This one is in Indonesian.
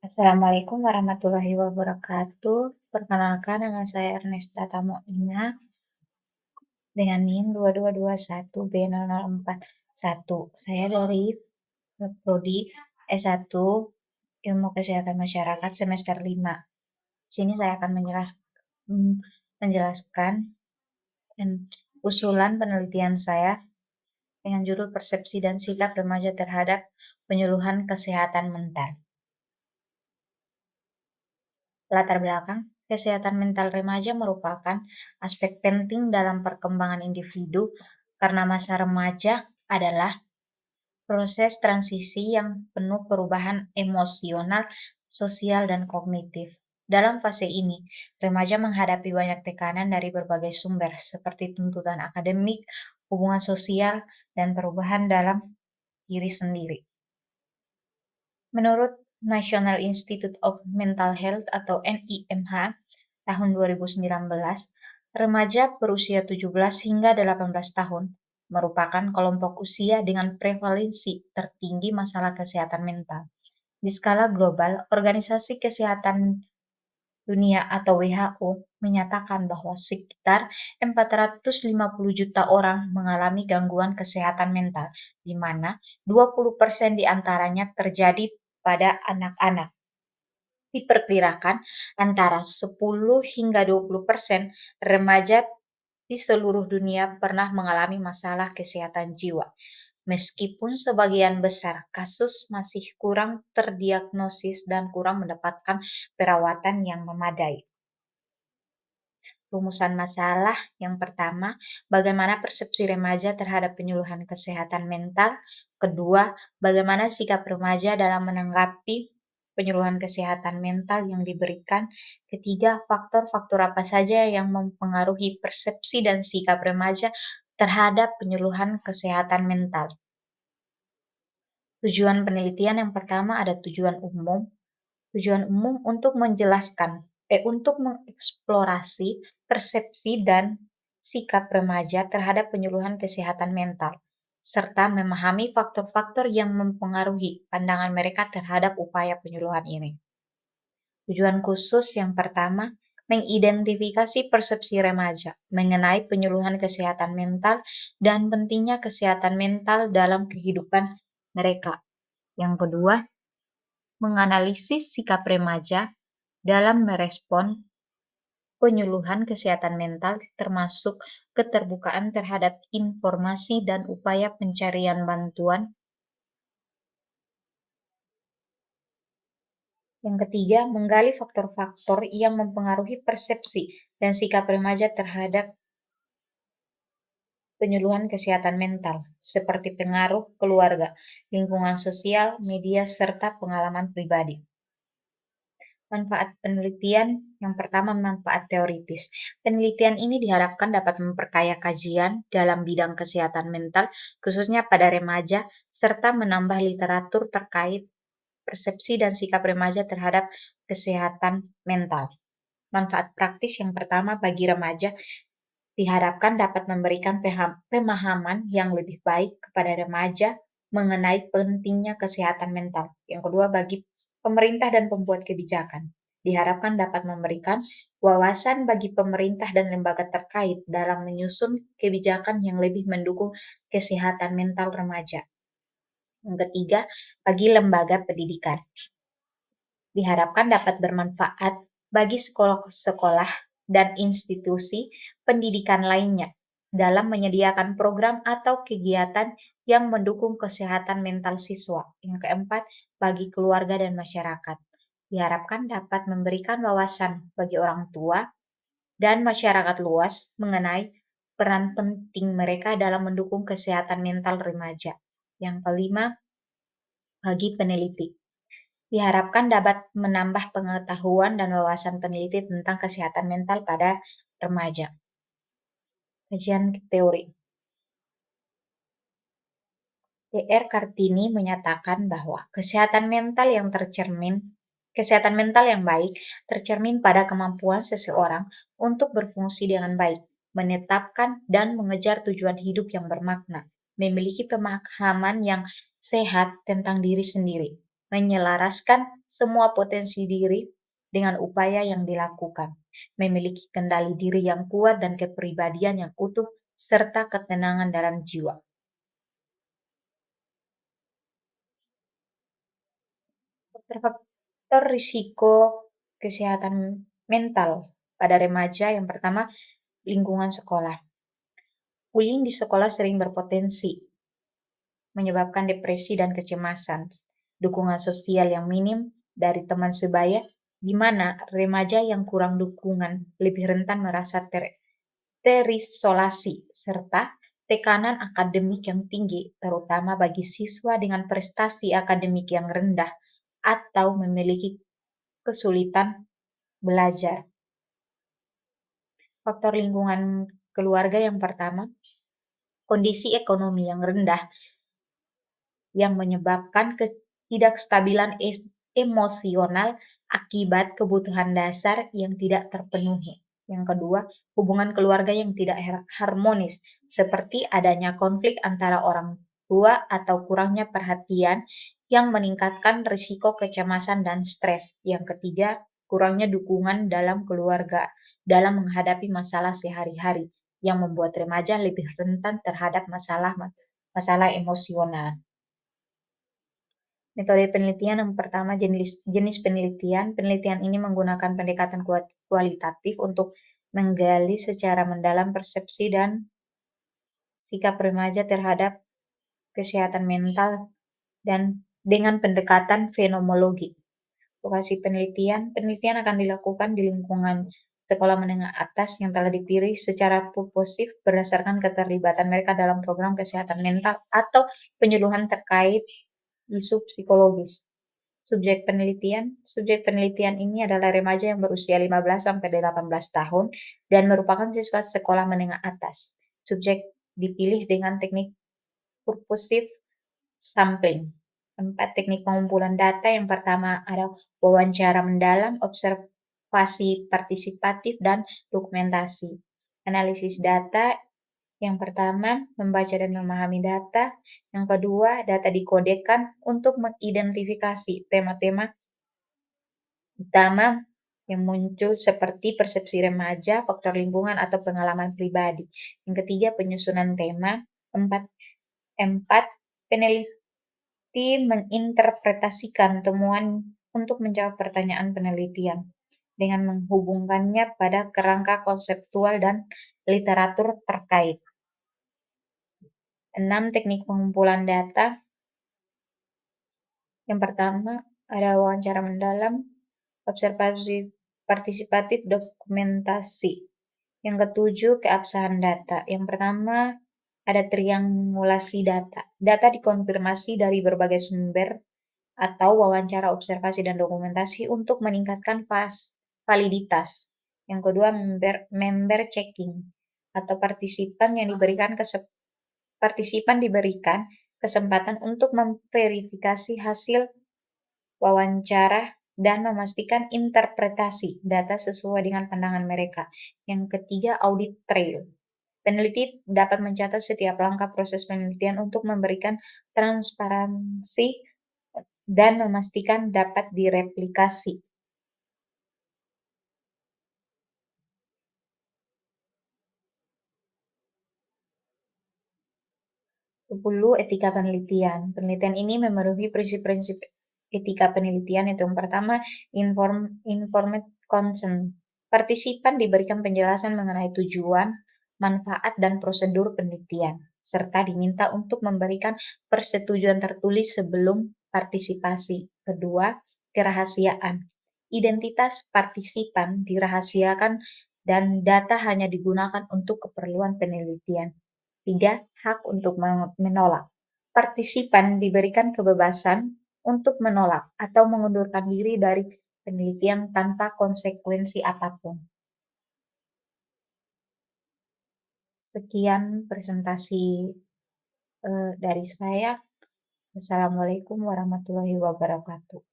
Assalamualaikum warahmatullahi wabarakatuh. Perkenalkan, nama saya Ernesta Tamoina dengan NIM 2221B0041. Saya dari Prodi S1 Ilmu Kesehatan Masyarakat semester 5. Di sini saya akan menjelaskan usulan penelitian saya dengan judul Persepsi dan Sikap Remaja Terhadap Penyuluhan Kesehatan Mental. Latar belakang, kesehatan mental remaja merupakan aspek penting dalam perkembangan individu karena masa remaja adalah proses transisi yang penuh perubahan emosional, sosial, dan kognitif. Dalam fase ini, remaja menghadapi banyak tekanan dari berbagai sumber seperti tuntutan akademik, hubungan sosial, dan perubahan dalam diri sendiri. Menurut National Institute of Mental Health atau NIMH tahun 2019, remaja berusia 17 hingga 18 tahun merupakan kelompok usia dengan prevalensi tertinggi masalah kesehatan mental. Di skala global, Organisasi Kesehatan Dunia atau WHO menyatakan bahwa sekitar 450 juta orang mengalami gangguan kesehatan mental, di mana 20% diantaranya terjadi pada anak-anak. Diperkirakan antara 10 hingga 20% remaja di seluruh dunia pernah mengalami masalah kesehatan jiwa. Meskipun sebagian besar kasus masih kurang terdiagnosis dan kurang mendapatkan perawatan yang memadai. Rumusan masalah yang pertama, bagaimana persepsi remaja terhadap penyuluhan kesehatan mental. Kedua, bagaimana sikap remaja dalam menanggapi penyuluhan kesehatan mental yang diberikan. Ketiga, faktor-faktor apa saja yang mempengaruhi persepsi dan sikap remaja terhadap penyuluhan kesehatan mental. Tujuan penelitian yang pertama ada tujuan umum. Tujuan umum untuk untuk mengeksplorasi persepsi dan sikap remaja terhadap penyuluhan kesehatan mental, serta memahami faktor-faktor yang mempengaruhi pandangan mereka terhadap upaya penyuluhan ini. Tujuan khusus yang pertama, mengidentifikasi persepsi remaja mengenai penyuluhan kesehatan mental dan pentingnya kesehatan mental dalam kehidupan mereka. Yang kedua, menganalisis sikap remaja dalam merespon penyuluhan kesehatan mental, termasuk keterbukaan terhadap informasi dan upaya pencarian bantuan. Yang ketiga, menggali faktor-faktor yang mempengaruhi persepsi dan sikap remaja terhadap penyuluhan kesehatan mental, seperti pengaruh keluarga, lingkungan sosial, media, serta pengalaman pribadi. Manfaat penelitian yang pertama, manfaat teoritis. Penelitian ini diharapkan dapat memperkaya kajian dalam bidang kesehatan mental, khususnya pada remaja, serta menambah literatur terkait persepsi dan sikap remaja terhadap kesehatan mental. Manfaat praktis yang pertama bagi remaja diharapkan dapat memberikan pemahaman yang lebih baik kepada remaja mengenai pentingnya kesehatan mental. Yang kedua, bagi pemerintah dan pembuat kebijakan, diharapkan dapat memberikan wawasan bagi pemerintah dan lembaga terkait dalam menyusun kebijakan yang lebih mendukung kesehatan mental remaja. Yang ketiga, bagi lembaga pendidikan, diharapkan dapat bermanfaat bagi sekolah-sekolah dan institusi pendidikan lainnya dalam menyediakan program atau kegiatan yang mendukung kesehatan mental siswa. Yang keempat, bagi keluarga dan masyarakat, diharapkan dapat memberikan wawasan bagi orang tua dan masyarakat luas mengenai peran penting mereka dalam mendukung kesehatan mental remaja. Yang kelima, bagi peneliti, diharapkan dapat menambah pengetahuan dan wawasan peneliti tentang kesehatan mental pada remaja. Kajian teori. DR Kartini menyatakan bahwa kesehatan mental yang baik tercermin pada kemampuan seseorang untuk berfungsi dengan baik, menetapkan dan mengejar tujuan hidup yang bermakna, memiliki pemahaman yang sehat tentang diri sendiri, menyelaraskan semua potensi diri dengan upaya yang dilakukan, memiliki kendali diri yang kuat dan kepribadian yang utuh, serta ketenangan dalam jiwa. Faktor risiko kesehatan mental pada remaja yang pertama, lingkungan sekolah. Bullying di sekolah sering berpotensi menyebabkan depresi dan kecemasan, dukungan sosial yang minim dari teman sebaya, di mana remaja yang kurang dukungan lebih rentan merasa terisolasi, serta tekanan akademik yang tinggi, terutama bagi siswa dengan prestasi akademik yang rendah atau memiliki kesulitan belajar. Faktor lingkungan keluarga yang pertama, kondisi ekonomi yang rendah yang menyebabkan ketidakstabilan emosional akibat kebutuhan dasar yang tidak terpenuhi. Yang kedua, hubungan keluarga yang tidak harmonis, seperti adanya konflik antara orang tua atau kurangnya perhatian yang meningkatkan risiko kecemasan dan stres. Yang ketiga, kurangnya dukungan dalam keluarga dalam menghadapi masalah sehari-hari yang membuat remaja lebih rentan terhadap masalah emosional. Metode penelitian yang pertama, jenis penelitian. Penelitian ini menggunakan pendekatan kualitatif untuk menggali secara mendalam persepsi dan sikap remaja terhadap kesehatan mental dan dengan pendekatan fenomenologi. Lokasi penelitian. Penelitian akan dilakukan di lingkungan sekolah menengah atas yang telah dipilih secara purposif berdasarkan keterlibatan mereka dalam program kesehatan mental atau penyuluhan terkait isu psikologis. Subjek penelitian ini adalah remaja yang berusia 15 sampai 18 tahun dan merupakan siswa sekolah menengah atas. Subjek dipilih dengan teknik purposive sampling. 4 teknik pengumpulan data. Yang pertama ada wawancara mendalam, observasi partisipatif, dan dokumentasi. Analisis data. Yang pertama, membaca dan memahami data. Yang kedua, data dikodekan untuk mengidentifikasi tema-tema utama yang muncul seperti persepsi remaja, faktor lingkungan, atau pengalaman pribadi. Yang ketiga, penyusunan tema. Empat, peneliti menginterpretasikan temuan untuk menjawab pertanyaan penelitian dengan menghubungkannya pada kerangka konseptual dan literatur terkait. 6. Teknik pengumpulan data. Yang pertama, ada wawancara mendalam, observasi partisipatif, dokumentasi. Yang ketujuh, keabsahan data. Yang pertama, ada triangulasi data. Data dikonfirmasi dari berbagai sumber atau wawancara, observasi, dan dokumentasi untuk meningkatkan validitas. Yang kedua, member checking atau partisipan diberikan kesempatan untuk memverifikasi hasil wawancara dan memastikan interpretasi data sesuai dengan pandangan mereka. Yang ketiga, audit trail. Peneliti dapat mencatat setiap langkah proses penelitian untuk memberikan transparansi dan memastikan dapat direplikasi. 10. Etika penelitian. Penelitian ini memenuhi prinsip-prinsip etika penelitian, itu yang pertama, informed consent. Partisipan diberikan penjelasan mengenai tujuan, manfaat, dan prosedur penelitian, serta diminta untuk memberikan persetujuan tertulis sebelum partisipasi. Kedua, kerahasiaan. Identitas partisipan dirahasiakan dan data hanya digunakan untuk keperluan penelitian. 3. Hak untuk menolak. Partisipan diberikan kebebasan untuk menolak atau mengundurkan diri dari penelitian tanpa konsekuensi apapun. Sekian presentasi dari saya. Wassalamualaikum warahmatullahi wabarakatuh.